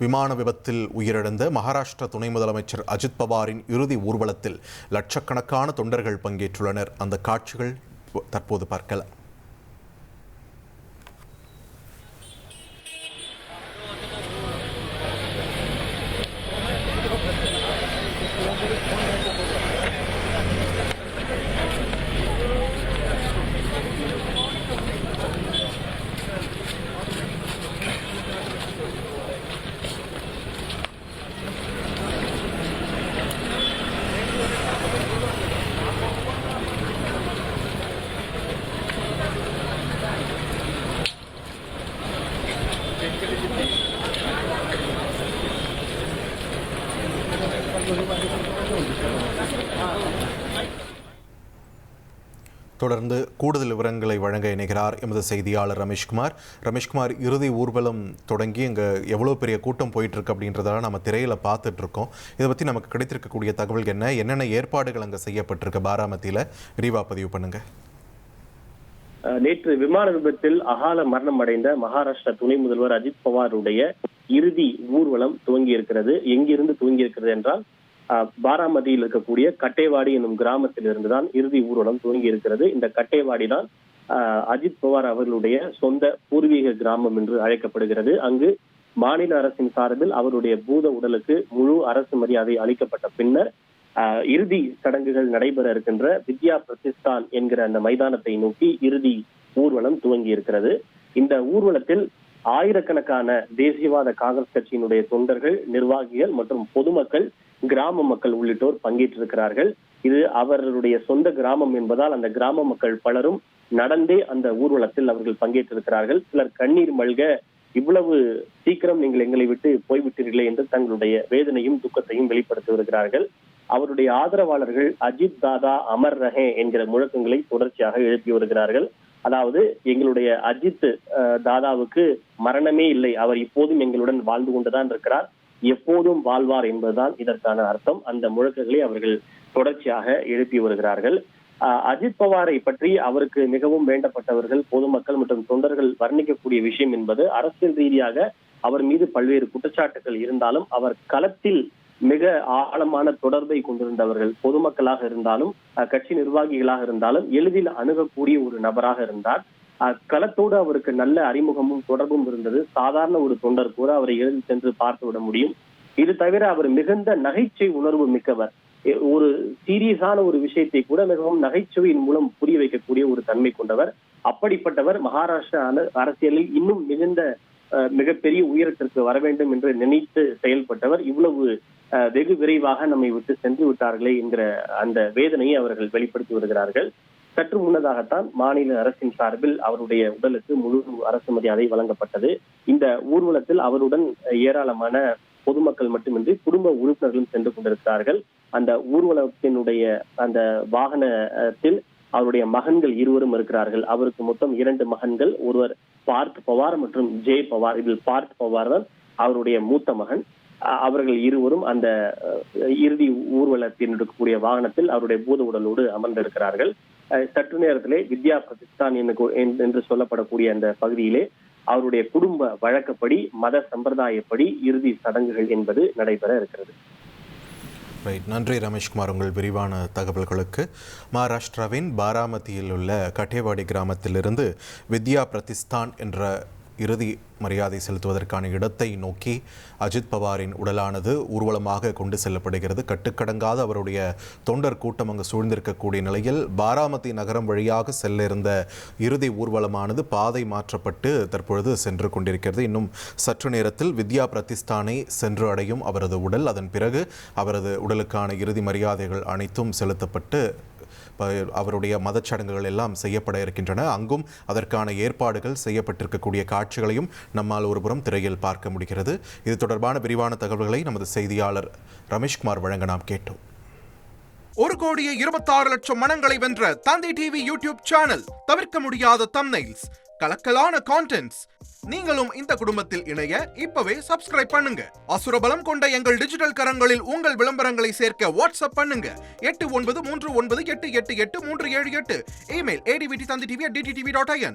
விமான விபத்தில் உயிரிழந்த மகாராஷ்டிரா துணை முதலமைச்சர் அஜித் பவாரின் இறுதி ஊர்வலத்தில் லட்சக்கணக்கான தொண்டர்கள் பங்கேற்றுள்ளனர். அந்த காட்சிகள் தற்போது பார்க்கலாம். தொடர்ந்து கூடுதல் விவரங்களை வழங்க இணைகிறார் எமது செய்தியாளர் ரமேஷ்குமார். ரமேஷ்குமார், இறுதி ஊர்வலம் தொடங்கி இங்கே எவ்வளோ பெரிய கூட்டம் போயிட்டு இருக்கு அப்படின்றதால நம்ம திரையில் பார்த்துட்டு இருக்கோம். இதை பற்றி நமக்கு கிடைத்திருக்கக்கூடிய தகவல் என்னென்ன ஏற்பாடுகள் அங்கே செய்யப்பட்டிருக்கு பாராமதியில் விரிவாக பதிவு பண்ணுங்க. நேற்று விமான விபத்தில் அகால மரணம் அடைந்த மகாராஷ்டிரா துணை முதல்வர் அஜித் பவாருடைய இறுதி ஊர்வலம் துவங்கி இருக்கிறது. எங்கிருந்து துவங்கி இருக்கிறது என்றால் பாராமதியில் இருக்கக்கூடிய கட்டேவாடி என்னும் கிராமத்தில் இருந்துதான் இறுதி ஊர்வலம் துவங்கி இருக்கிறது. இந்த கட்டேவாடி தான் அஜித் பவார் அவர்களுடைய சொந்த பூர்வீக கிராமம் என்று அழைக்கப்படுகிறது. அங்கு மாநில அரசின் சார்பில் அவருடைய பூத உடலுக்கு முழு அரசு மரியாதை அளிக்கப்பட்ட பின்னர் இறுதி சடங்குகள் நடைபெற இருக்கின்ற வித்யா பிரதிஷ்டான் என்கிற அந்த மைதானத்தை நோக்கி இறுதி ஊர்வலம் துவங்கி இருக்கிறது. இந்த ஊர்வலத்தில் ஆயிரக்கணக்கான தேசியவாத காங்கிரஸ் கட்சியினுடைய தொண்டர்கள், நிர்வாகிகள் மற்றும் பொதுமக்கள், கிராம மக்கள் உள்ளிட்டோர் பங்கேற்றிருக்கிறார்கள். இது அவர்களுடைய சொந்த கிராமம் என்பதால் அந்த கிராம மக்கள் பலரும் நடந்தே அந்த ஊர்வலத்தில் அவர்கள் பங்கேற்றிருக்கிறார்கள். சிலர் கண்ணீர் மல்க, இவ்வளவு சீக்கிரம் நீங்கள் எங்களை விட்டு போய்விட்டீர்களே என்று தங்களுடைய வேதனையும் துக்கத்தையும் வெளிப்படுத்தி வருகிறார்கள். அவருடைய ஆதரவாளர்கள் அஜித் தாதா அமர் ரஹே என்கிற முழக்கங்களை தொடர்ச்சியாக எழுப்பி வருகிறார்கள். அதாவது எங்களுடைய அஜித் தாதாவுக்கு மரணமே இல்லை, அவர் இப்போதும் எங்களுடன் வாழ்ந்து கொண்டுதான் இருக்கிறார், எப்போதும் வாழ்வார் என்பதுதான் இதற்கான அர்த்தம். அந்த முழக்கங்களை அவர்கள் தொடர்ச்சியாக எழுப்பி வருகிறார்கள். அஜித் பவாரை பற்றி அவருக்கு மிகவும் வேண்டப்பட்டவர்கள், பொதுமக்கள் மற்றும் தொண்டர்கள் வர்ணிக்கக்கூடிய விஷயம் என்பது அரசியல் ரீதியாக அவர் மீது பல்வேறு குற்றச்சாட்டுகள் இருந்தாலும் அவர் களத்தில் மிக ஆழமான தொடர்பை கொண்டிருந்தவர்கள். பொதுமக்களாக இருந்தாலும் கட்சி நிர்வாகிகளாக இருந்தாலும் எளிதில் அணுகக்கூடிய ஒரு நபராக இருந்தார். களத்தோடு அவருக்கு நல்ல அறிமுகமும் தொடர்பும் இருந்தது. சாதாரண ஒரு தொண்டர் கூட அவரை எளிதில் சென்று பார்த்து விட முடியும். இது தவிர அவர் மிகுந்த நகைச்சுவை உணர்வு மிக்கவர். ஒரு சீரியஸான ஒரு விஷயத்தை கூட மிகவும் நகைச்சுவையின் மூலம் புரிய வைக்கக்கூடிய ஒரு தன்மை கொண்டவர். அப்படிப்பட்டவர் மகாராஷ்டிரா அரசியலில் இன்னும் மிகப்பெரிய உயரத்திற்கு வர வேண்டும் என்று நினைத்து செயல்பட்டவர். இவ்வளவு வெகு விரைவாக நம்மை விட்டு சென்று விட்டார்களே என்கிற அந்த வேதனையை அவர்கள் வெளிப்படுத்தி வருகிறார்கள். சற்று முன்னதாகத்தான் மாநில அரசின் சார்பில் அவருடைய உடலுக்கு முழு அரசு மரியாதை வழங்கப்பட்டது. இந்த ஊர்வலத்தில் அவருடன் ஏராளமான பொதுமக்கள் மட்டுமின்றி குடும்ப உறுப்பினர்களும் சென்று கொண்டிருக்கிறார்கள். அந்த ஊர்வலத்தினுடைய அந்த வாகனத்தில் அவருடைய மகன்கள் இருவரும் இருக்கிறார்கள். அவருக்கு மொத்தம் 2 மகன்கள், ஒருவர் பார்த் பவார் மற்றும் ஜெய் பவார். இதில் பார்த் பவார் தான் அவருடைய மூத்த மகன். அவர்கள் இருவரும் அந்த இறுதி ஊர்வலத்தில் இருக்கக்கூடிய வாகனத்தில் அவருடைய பூத உடலோடு அமர்ந்திருக்கிறார்கள். சற்று நேரத்திலே வித்யா பிரதிஷ்டான் என்று சொல்லப்படக்கூடிய அந்த பகுதியிலே அவருடைய குடும்ப வழக்கப்படி, மத சம்பிரதாயப்படி இறுதி சடங்குகள் என்பது நடைபெற இருக்கிறது. நன்றி ரமேஷ்குமார், உங்கள் விரிவான தகவல்களுக்கு. மகாராஷ்டிராவின் பாராமதியில் உள்ள கட்டேவாடி கிராமத்திலிருந்து வித்யா பிரதிஷ்டான் என்ற இறுதி மரியாதை செலுத்துவதற்கான இடத்தை நோக்கி அஜித் பவாரின் உடலானது ஊர்வலமாக கொண்டு செல்லப்படுகிறது. கட்டுக்கடங்காத அவருடைய தொண்டர் கூட்டம் அங்கு சூழ்ந்திருக்கக்கூடிய நிலையில் பாராமதி நகரம் வழியாக செல்ல இருந்த இறுதி ஊர்வலமானது பாதை மாற்றப்பட்டு தற்பொழுது சென்று கொண்டிருக்கிறது. இன்னும் சற்று நேரத்தில் வித்யா பிரதிஷ்டானை சென்று அடையும் அவரது உடல். அதன் பிறகு அவரது உடலுக்கான இறுதி மரியாதைகள் அனைத்தும் செலுத்தப்பட்டு அவருடைய மதச்சடங்குகள் எல்லாம் செய்யப்பட இருக்கின்றன. அங்கும் அதற்கான ஏற்பாடுகள் செய்யப்பட்டிருக்கக்கூடிய காட்சிகளையும் நம்மால் ஒருபுறம் திரையில் பார்க்க முடிகிறது. இது தொடர்பான விரிவான தகவல்களை நமது செய்தியாளர் ரமேஷ்குமார் வழங்க நாம் கேட்டோம். 1,26,00,000 மனங்களை வென்ற தந்தி டிவி யூடியூப் சேனல். தவிர்க்க முடியாத தம்ப்நெயில்ஸ், கலக்கலான கான்டென்ட்ஸ். நீங்களும் இந்த குடும்பத்தில் இணைய இப்பவே சப்ஸ்கிரைப் பண்ணுங்க. அசுரபலம் கொண்ட எங்கள் டிஜிட்டல் கரங்களில் உங்கள் விளம்பரங்களை சேர்க்க வாட்ஸ்அப் பண்ணுங்க. 8939888838. Email advttv@dttv.in.